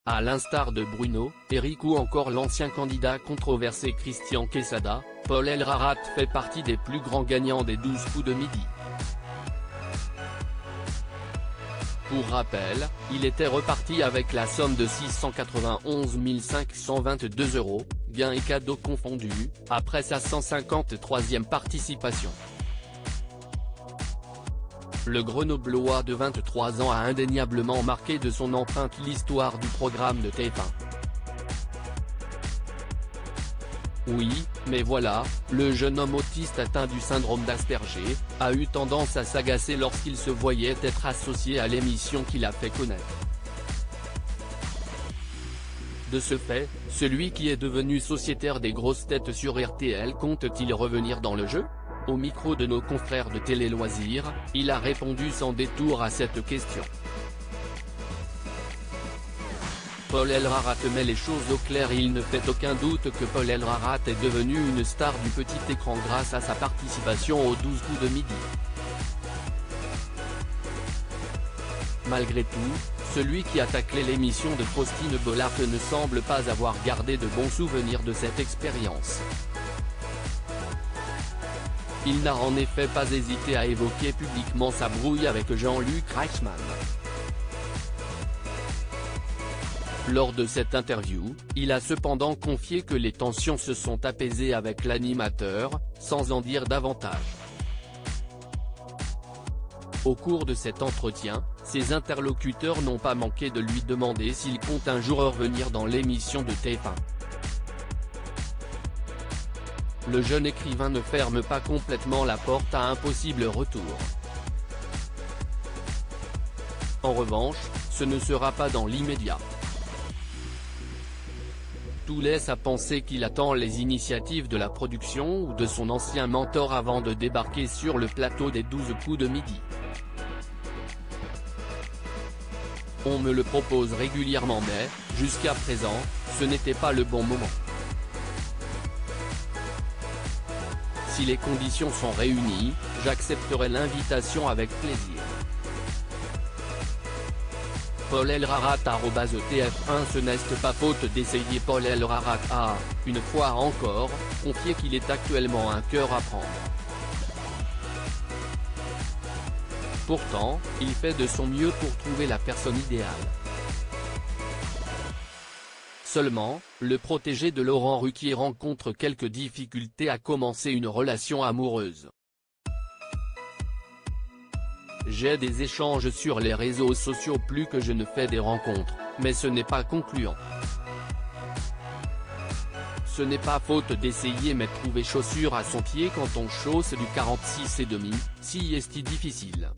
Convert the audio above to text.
À l'instar de Bruno, Eric ou encore l'ancien candidat controversé Christian Quesada, Paul Elrarat fait partie des plus grands gagnants des 12 coups de midi. Pour rappel, il était reparti avec la somme de 691 522 €, gains et cadeaux confondus, après sa 153e participation. Le Grenoblois de 23 ans a indéniablement marqué de son empreinte l'histoire du programme de TF1. Oui, mais voilà, le jeune homme autiste atteint du syndrome d'Asperger, a eu tendance à s'agacer lorsqu'il se voyait être associé à l'émission qu'il a fait connaître. De ce fait, celui qui est devenu sociétaire des grosses têtes sur RTL compte-t-il revenir dans le jeu ? Au micro de nos confrères de Télé Loisirs, il a répondu sans détour à cette question. Paul Elrarat met les choses au clair et il ne fait aucun doute que Paul Elrarat est devenu une star du petit écran grâce à sa participation aux 12 coups de midi. Malgré tout, celui qui a taclé l'émission de Faustine Bollard ne semble pas avoir gardé de bons souvenirs de cette expérience. Il n'a en effet pas hésité à évoquer publiquement sa brouille avec Jean-Luc Reichmann. Lors de cette interview, il a cependant confié que les tensions se sont apaisées avec l'animateur, sans en dire davantage. Au cours de cet entretien, ses interlocuteurs n'ont pas manqué de lui demander s'il compte un jour revenir dans l'émission de TF1. Le jeune écrivain ne ferme pas complètement la porte à un possible retour. En revanche, ce ne sera pas dans l'immédiat. Tout laisse à penser qu'il attend les initiatives de la production ou de son ancien mentor avant de débarquer sur le plateau des 12 coups de midi. On me le propose régulièrement mais, jusqu'à présent, ce n'était pas le bon moment. Si les conditions sont réunies, j'accepterai l'invitation avec plaisir. Paul Elrarat @TF1 Ce n'est pas faute d'essayer. Paul Elrarat a, une fois encore, confié qu'il est actuellement un cœur à prendre. Pourtant, il fait de son mieux pour trouver la personne idéale. Seulement, le protégé de Laurent Ruquier rencontre quelques difficultés à commencer une relation amoureuse. J'ai des échanges sur les réseaux sociaux plus que je ne fais des rencontres, mais ce n'est pas concluant. Ce n'est pas faute d'essayer mais trouver chaussure à son pied quand on chausse du 46,5, si est difficile.